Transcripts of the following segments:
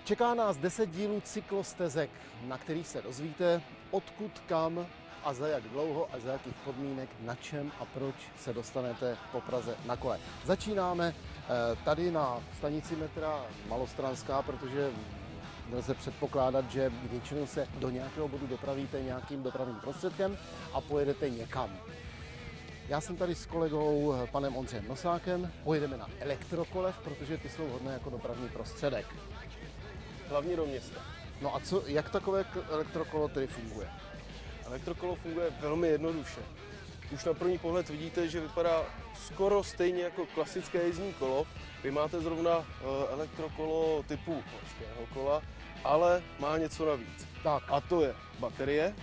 Čeká nás 10 dílů cyklostezek, na kterých se dozvíte, odkud, kam a za jak dlouho a za jakých podmínek, na čem a proč se dostanete po Praze na kole. Začínáme tady na stanici metra Malostranská, protože lze předpokládat, že většinou se do nějakého bodu dopravíte nějakým dopravním prostředkem a pojedete někam. Já jsem tady s kolegou panem Ondřejem Nosákem, pojedeme na elektrokolech, protože ty jsou vhodné jako dopravní prostředek. Hlavně do města. No a jak takové elektrokolo tedy funguje? Elektrokolo funguje velmi jednoduše. Už na první pohled vidíte, že vypadá skoro stejně jako klasické jízdní kolo. Vy máte zrovna elektrokolo typu horského kola, ale má něco navíc. Tak. A to je baterie,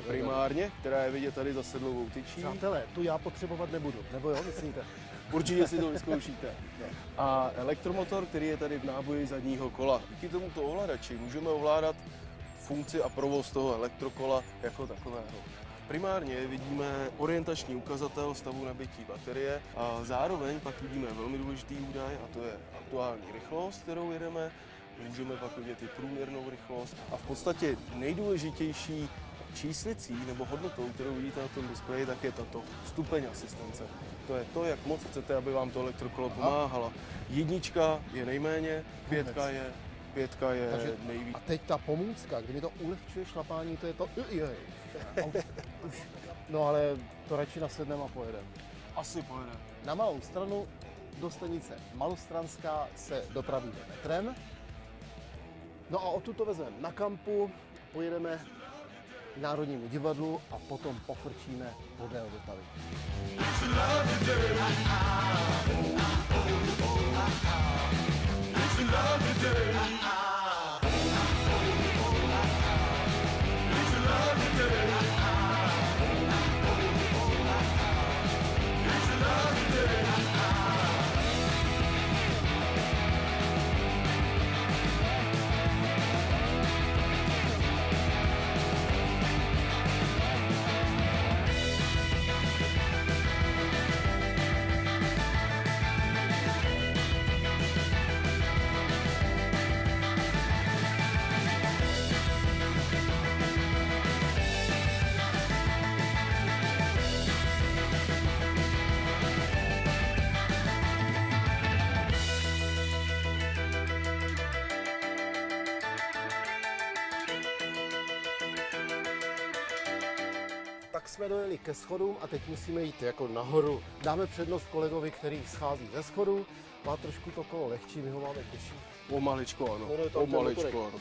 primárně, která je vidět tady za sedlovou tyčí. Přátelé, tu já potřebovat nebudu, nebo jo, myslíte? Určitě si to vyzkoušíte. A elektromotor, který je tady v náboji zadního kola. Díky tomuto ovladači můžeme ovládat funkci a provoz toho elektrokola jako takového. Primárně vidíme orientační ukazatel stavu nabití baterie a zároveň pak vidíme velmi důležitý údaj, a to je aktuální rychlost, kterou jedeme. Můžeme pak vidět i průměrnou rychlost a v podstatě nejdůležitější číslicí nebo hodnotou, kterou vidíte na tom displeji, tak je tato stupeň asistence. To je to, jak moc chcete, aby vám to elektrokolo pomáhalo. Jednička je nejméně, pětka je nejvíc. A teď ta pomůcka, kdy mi to ulehčuje šlapání, to je to... No ale to radši nasedneme a pojedeme. Asi pojedeme. Na Malou Stranu do stanice Malostranská se dopravíme metrem. No a odtud to vezmeme na kampu, pojedeme k Národnímu divadlu a potom pofrčíme podél Vltavy. Tak jsme dojeli ke schodům a teď musíme jít jako nahoru. Dáme přednost kolegovi, který schází ze schodů. Má trošku to kolo lehčí, my ho máme těžší. O maličko ano, o maličko ano.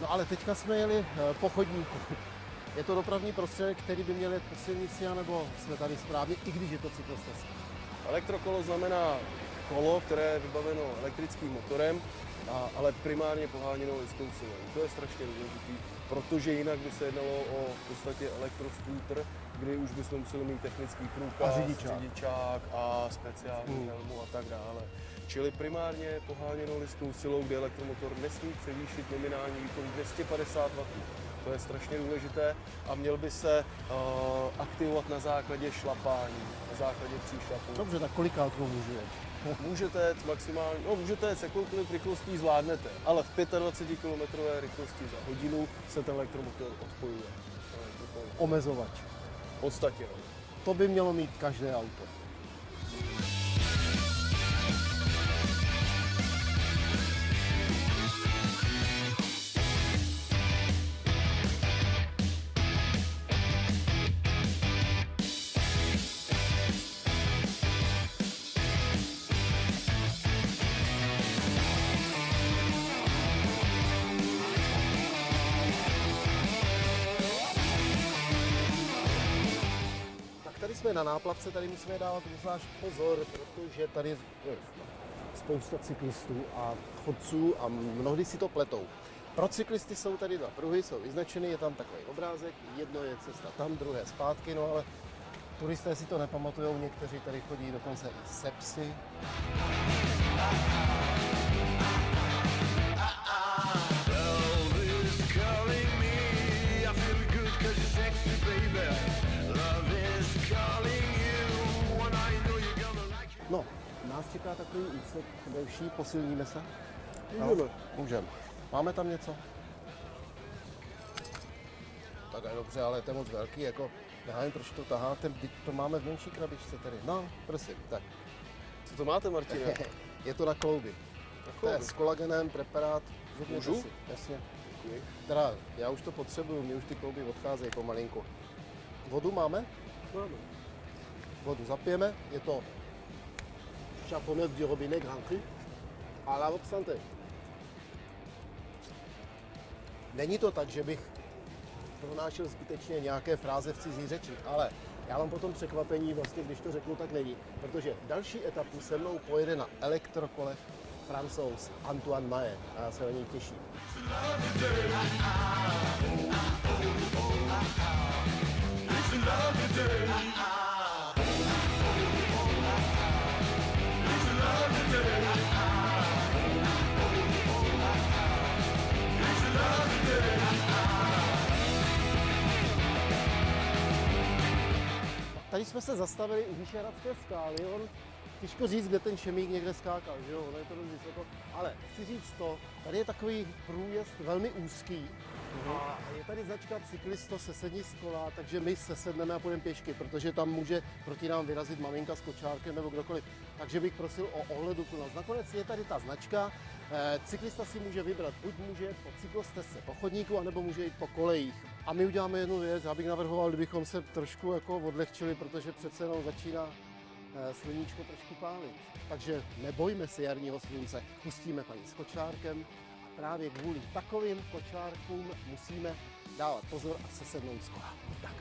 Ale teďka jsme jeli po chodníku. Je to dopravní prostředek, který by měl jet po silnici, anebo jsme tady správně, i když je to cyklostezka? Elektrokolo znamená kolo, které je vybaveno elektrickým motorem, ale primárně poháněnou lidskou silou. To je strašně důležitý, protože jinak by se jednalo o v podstatě elektroskútr, kdy už bychom museli mít technický průkaz, řidičák a speciální helmu a tak dále. Čili primárně poháněnou lidskou silou, kdy elektromotor nesmí převýšit nominální výkon 250 W. To je strašně důležité a měl by se aktivovat na základě šlapání, na základě příšlapů. Dobře, tak kolikátkou můžu jet? Můžete jet maximálně, můžete jet s jakoukoliv rychlostí zvládnete, ale v 25 km rychlosti za hodinu se ten elektromotor odpojuje. Omezovač. V podstatě. To by mělo mít každé auto. jsme na náplavce, tady musíme dávat zvlášť pozor, protože tady je spousta cyklistů a chodců a mnohdy si to pletou. Pro cyklisty jsou tady dva pruhy, jsou vyznačeny, je tam takový obrázek, jedno je cesta tam, druhé zpátky, no ale turisté si to nepamatujou, někteří tady chodí dokonce i se psy. No, nás čeká takový úsek delší, posilníme se? Můžeme. Můžeme. Máme tam něco? Tak je dobře, ale to je moc velký, jako, já nevím, proč to taháte, teď to máme v menší krabičce tady. No, prosím, tak. Co to máte, Martine? Je to na klouby. To je s kolagenem, preparát. Můžu? Si. Jasně. Děkuji. Teda, já už to potřebuju, mě už ty klouby odcházejí pomalinku. Vodu máme? Máme. Vodu zapijeme, je to Chaponneuf du robinet Grand Cru a la votre santé. Není to tak, že bych pronášel zbytečně nějaké fráze v cizí řeči, ale já mám potom překvapení, vlastně, když to řeknu, tak není, protože další etapu se mnou pojede na elektrokole Francouz Antoine Maé a já se na něj těším. Tady jsme se zastavili u Vyšehradské skály, on těžko říct, kde ten Šemík někde skákal, že jo, ono je to dost vysoko, ale chci říct to, tady je takový průjezd velmi úzký a je tady značka Cyklisto se sedni z kola, takže my se sedneme a půjdeme pěšky, protože tam může proti nám vyrazit maminka s kočárkem nebo kdokoliv, takže bych prosil o ohleduplnost. Nakonec je tady ta značka, cyklista si může vybrat, buď může po cyklostezce, po chodníku, anebo může jít po kolejích. A my uděláme jednu věc, já bych navrhoval, kdybychom se trošku jako odlehčili, protože přece jenom začíná sluníčko trošku pálit. Takže nebojme se jarního slunce, pustíme paní s kočárkem. Právě kvůli takovým kočárkům musíme dávat pozor a sesednout z kola. Tak.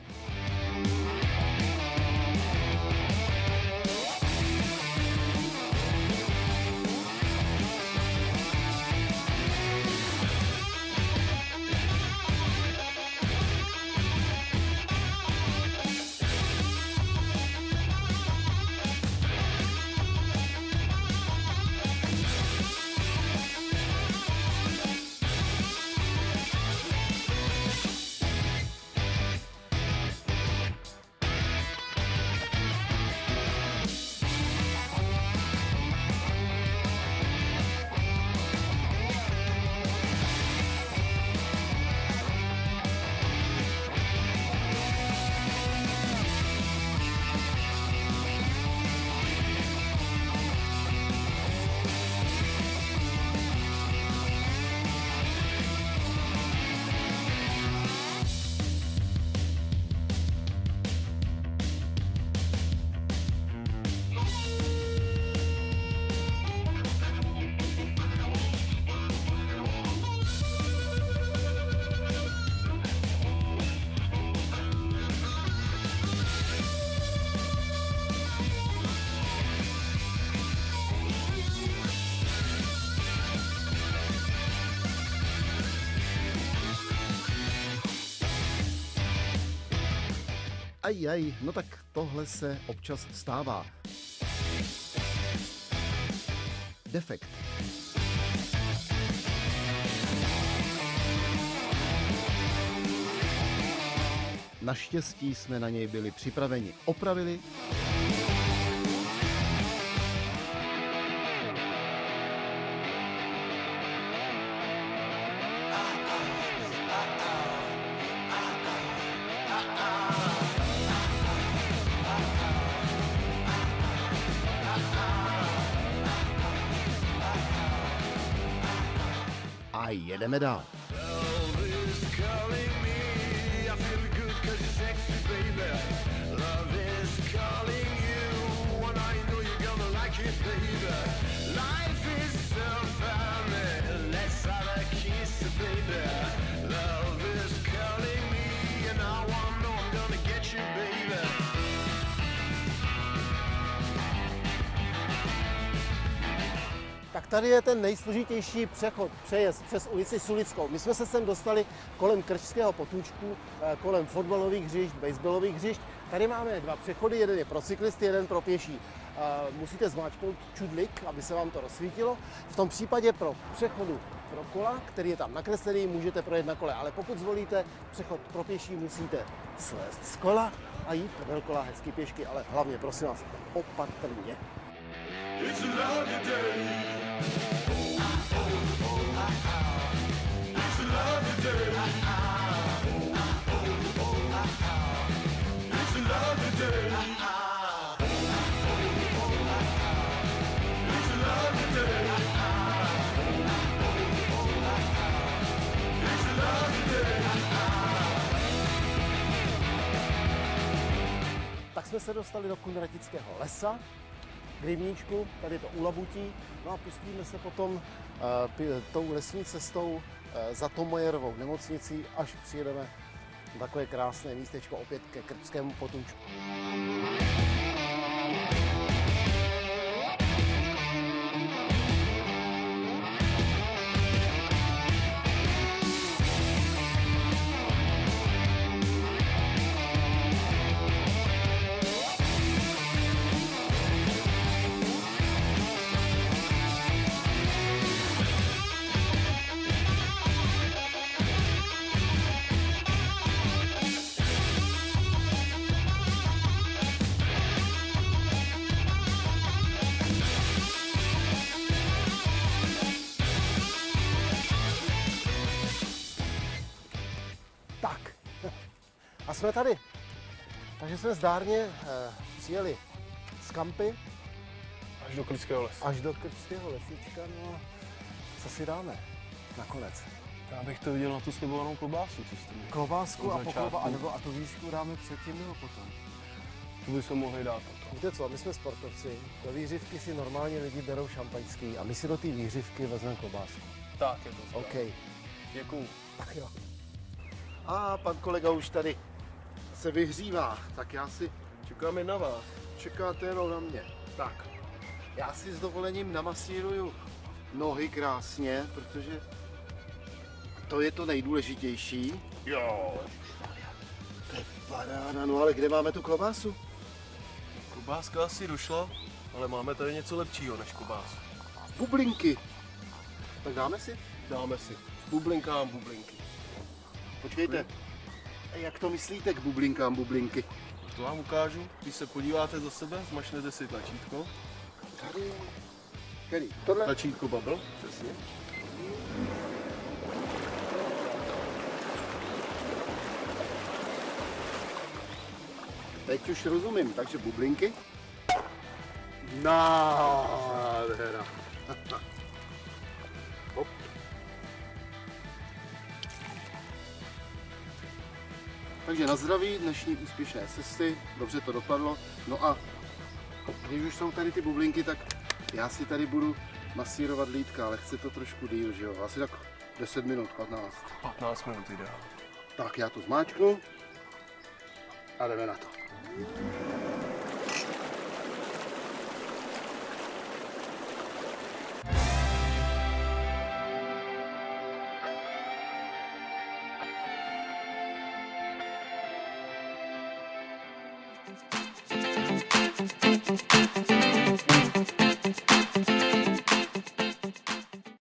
Ajaj, no tak tohle se občas stává. Defekt. Naštěstí jsme na něj byli připraveni. Opravili. A jedeme dál. tady je ten nejsložitější přechod, přejezd přes ulici Sulickou. My jsme se sem dostali kolem Krčského potůčku, kolem fotbalových hřišť, baseballových hřišť. Tady máme dva přechody, jeden je pro cyklisty, jeden pro pěší. Musíte zmáčknout čudlik, aby se vám to rozsvítilo. V tom případě pro přechodu pro kola, který je tam nakreslený, můžete projet na kole, ale pokud zvolíte přechod pro pěší, musíte slést z kola a jít podél kola hezky pěšky, ale hlavně, prosím vás, opatrně. It's a lovely day. It's a lovely day. It's a lovely day. It's a lovely day. It's a lovely day. Tak jsme se dostali do Kunratického lesa, k rybníčku, tady je to u Labutí, no a pustíme se potom tou lesní cestou za Tomajerovou nemocnicí, až přijedeme na takové krásné místečko opět ke Krčskému potůčku. Tak, a jsme tady. Takže jsme zdárně přijeli z Kampy Až do Krčského lesa. až do Krčského lesíčka, no a co si dáme nakonec? Já bych to viděl na tu slibovanou klobásu, co jste mi. Klobásku Od a začátku. a tu výšku dáme předtím nebo potom? Tu bychom mohli dát potom. Víte co, my jsme sportovci, do výřivky si normálně lidi berou šampaňský a my si do té výřivky vezmeme klobásku. Tak je to. OK. Děkuju. Tak jo. A pan kolega už tady se vyhřívá, tak já si Čekáme na vás. čekáte jenom na mě. Tak, já si s dovolením namasíruju nohy krásně, protože to je to nejdůležitější. Jo. Paráda, no ale kde máme tu klobásu? Klobáska asi došla, ale máme tady něco lepšího než klobásu. Bublinky. Tak dáme si? Dáme si. Bublinkám bublinky. Počkejte. Jak to myslíte k bublinkám bublinky? To vám ukážu. Když se podíváte za sebe, zmačnete si tlačítko. Tady. Který? Tohle? Tlačítko bubble, přesně. Teď už rozumím, takže bublinky. Nádhera. Hop. Takže na zdraví dnešní úspěšné cesty, dobře to dopadlo. No a když už jsou tady ty bublinky, tak já si tady budu masírovat lítka, ale chce to trošku díl, že jo? Asi tak 10 minut, 15. 15 minut ideál. Tak já to zmáčknu a jdeme na to.